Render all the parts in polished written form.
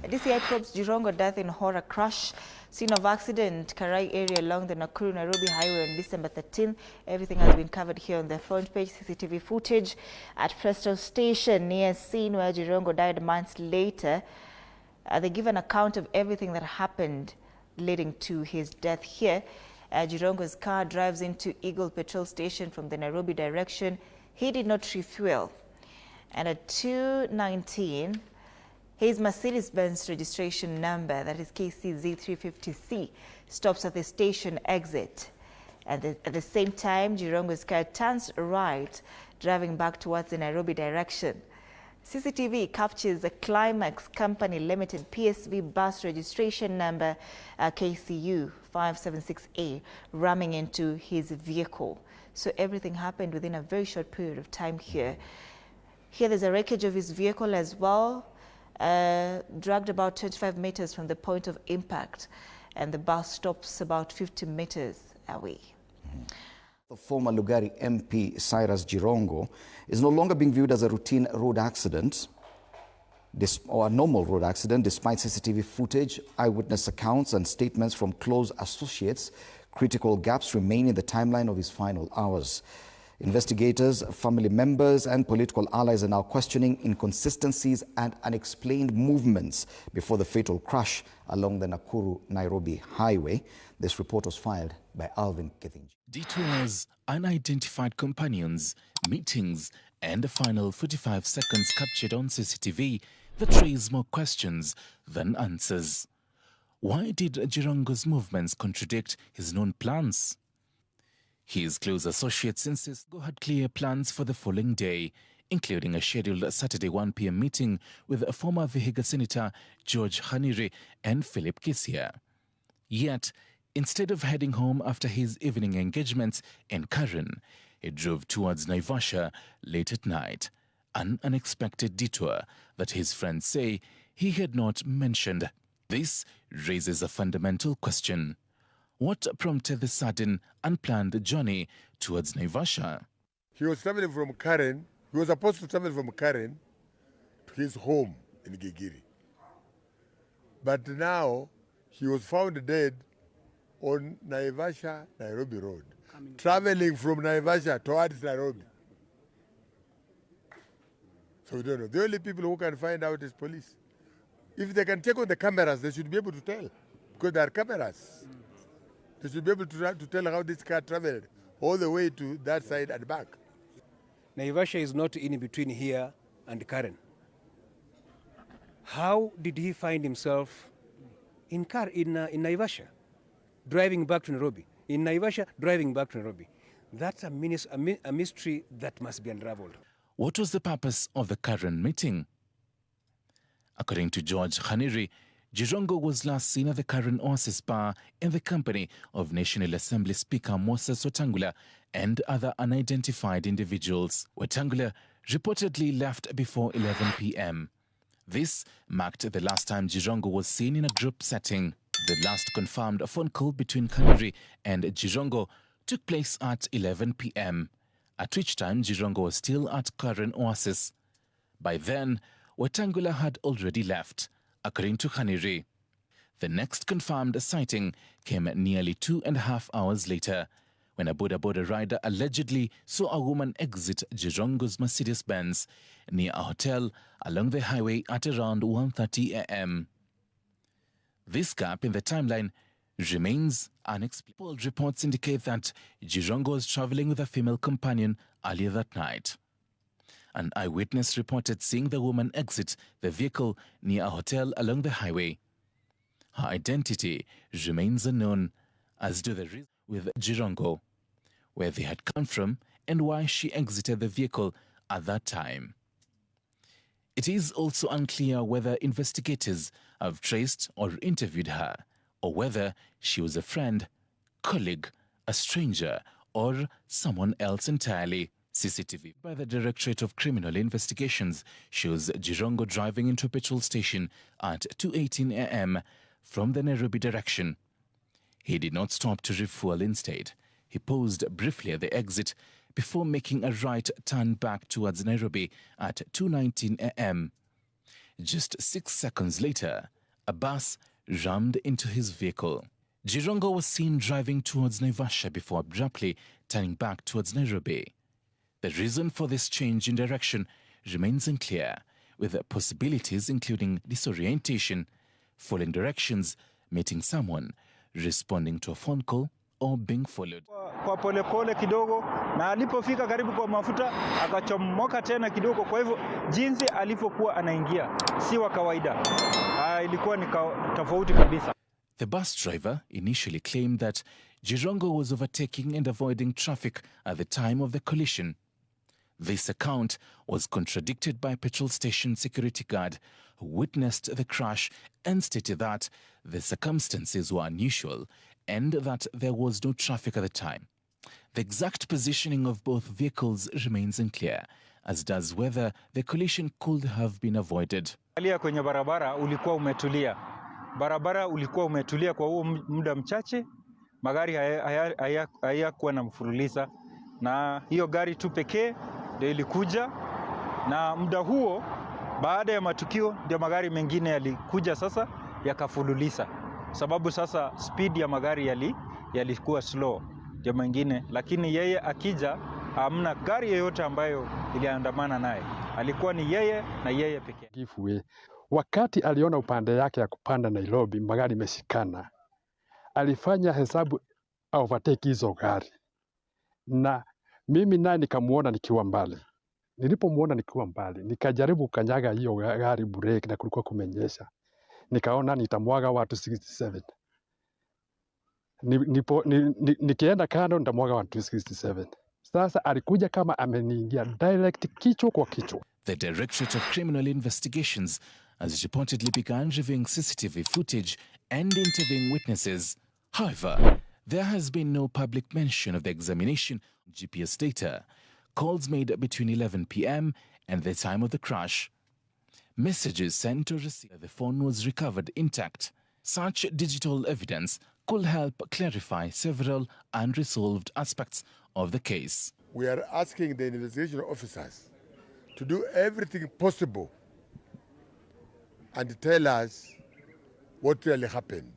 DCI probes JIRONGO death in horror crash. Scene of accident, Karai area along the Nakuru-Nairobi highway on December 13. Everything has been covered here on the front page. CCTV footage at Presto Station near scene where JIRONGO died months later. They give an account of everything that happened leading to his death here. JIRONGO's car drives into Eagle Petrol Station from the Nairobi direction. He did not refuel. And at 2:19, his Mercedes-Benz registration number, that is KCZ350C, stops at the station exit. And at the same time, JIRONGO's car turns right, driving back towards the Nairobi direction. CCTV captures the Climax Company Limited PSV bus registration number KCU 576A ramming into his vehicle. So everything happened within a very short period of time here. Here there's a wreckage of his vehicle as well, dragged about 25 meters from the point of impact, and the bus stops about 50 meters away. The former Lugari MP, CYRUS JIRONGO, is no longer being viewed as a routine road accident or a normal road accident, despite CCTV footage, eyewitness accounts and statements from close associates. Critical gaps remain in the timeline of his final hours. Investigators, family members and political allies are now questioning inconsistencies and unexplained movements before the fatal crash along the Nakuru-Nairobi highway. This report was filed by Alvin Kithinji. Detours, unidentified companions, meetings and the final 45 seconds captured on CCTV that raise more questions than answers. Why did JIRONGO's movements contradict his known plans? His close associates insist he had clear plans for the following day, including a scheduled Saturday 1 p.m. meeting with former Vihiga Senator George Khanire and Philip Kisia. Yet, instead of heading home after his evening engagements in Karen, he drove towards Naivasha late at night, an unexpected detour that his friends say he had not mentioned. This raises a fundamental question. What prompted the sudden, unplanned journey towards Naivasha? He was traveling from Karen. He was supposed to travel from Karen to his home in Gigiri. But now, he was found dead on Naivasha-Nairobi Road, traveling from Naivasha towards Nairobi. So we don't know. The only people who can find out is police. If they can check on the cameras, they should be able to tell, because there are cameras. They should be able to tell how this car traveled all the way to that side and back. Naivasha is not in between here and Karen. How did he find himself in Naivasha, driving back to Nairobi? In Naivasha, driving back to Nairobi. That's a mystery that must be unraveled. What was the purpose of the Karen meeting? According to George Khanire, JIRONGO was last seen at the Karen Oasis Bar in the company of National Assembly Speaker Moses Wetangula and other unidentified individuals. Wetangula reportedly left before 11 p.m. This marked the last time JIRONGO was seen in a group setting. The last confirmed phone call between Khanire and JIRONGO took place at 11 p.m., at which time JIRONGO was still at Karen Oasis. By then, Wetangula had already left, according to Khanire. The next confirmed sighting came nearly 2.5 hours later, when a boda rider allegedly saw a woman exit JIRONGO's Mercedes-Benz near a hotel along the highway at around 1:30 a.m. This gap in the timeline remains unexplained. Reports indicate that JIRONGO was traveling with a female companion earlier that night. An eyewitness reported seeing the woman exit the vehicle near a hotel along the highway. Her identity remains unknown, as do the reasons with JIRONGO, where they had come from and why she exited the vehicle at that time. It is also unclear whether investigators have traced or interviewed her, or whether she was a friend, colleague, a stranger, or someone else entirely. CCTV by the Directorate of Criminal Investigations shows JIRONGO driving into a petrol station at 2:18 a.m. from the Nairobi direction. He did not stop to refuel. Instead, he paused briefly at the exit before making a right turn back towards Nairobi at 2:19 a.m. Just 6 seconds later, a bus rammed into his vehicle. Jirongo was seen driving towards Naivasha before abruptly turning back towards Nairobi. The reason for this change in direction remains unclear, with possibilities including disorientation, following directions, meeting someone, responding to a phone call, or being followed. Kwa polepole kidogo, na alipofika karibu kwa mafuta akachomoka tena kidogo. Kwa hivyo jinsi alivyokuwa anaingia si wa kawaida, ilikuwa ni tofauti kabisa. The bus driver initially claimed that Jirongo was overtaking and avoiding traffic at the time of the collision. This account was contradicted by a petrol station security guard who witnessed the crash and stated that the circumstances were unusual and that there was no traffic at the time. The exact positioning of both vehicles remains unclear, as does whether the collision could have been avoided. Kwenye barabara ulikuwa umetulia. Barabara ulikuwa umetulia kwa huo muda mchache. Magari hayakuwa na mfululiza, na hiyo gari tu pekee ndio ilikuja, na muda huo baada ya matukio ndio magari mengine yalikuja sasa yakafululiza, sababu sasa speed ya magari yalikuwa slow ndio mengine, lakini yeye akija hamna gari yoyote ambayo iliandamana naye, alikuwa ni yeye na yeye pekee. Giveaway. Wakati aliona upande yake ya kupanda Nairobi magari meshikana, alifanya hesabu overtake hizo gari, na mimi naye nikamuona nikiwa mbali. Nilipomuona nikiwa mbali, nikajaribu kanyaga hiyo gari break na kulikuwa kumenyesha. Nikaona nitamwaga watu 67. Nikienda kando nitamwaga watu 67. Sasa alikuja kama ameniingia direct kichwa kwa kichwa. The Directorate of Criminal Investigations has reportedly begun reviewing CCTV footage and interviewing witnesses. However, there has been no public mention of the examination of GPS data, calls made between 11 p.m. and the time of the crash, messages sent or received. The phone was recovered intact. Such digital evidence could help clarify several unresolved aspects of the case. We are asking the investigation officers to do everything possible and tell us what really happened.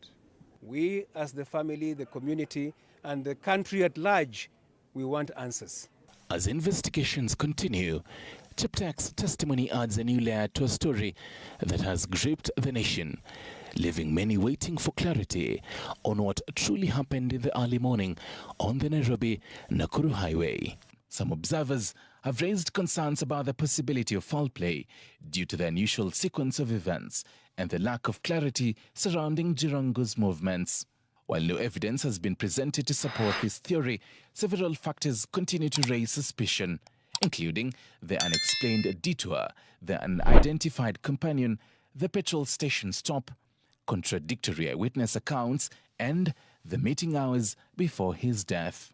We, as the family, the community, and the country at large, we want answers. As investigations continue, Cheptak's testimony adds a new layer to a story that has gripped the nation, leaving many waiting for clarity on what truly happened in the early morning on the Nairobi-Nakuru highway. Some observers have raised concerns about the possibility of foul play due to the unusual sequence of events and the lack of clarity surrounding Jirongo's movements. While no evidence has been presented to support this theory, several factors continue to raise suspicion, including the unexplained detour, the unidentified companion, the petrol station stop, contradictory eyewitness accounts, and the meeting hours before his death.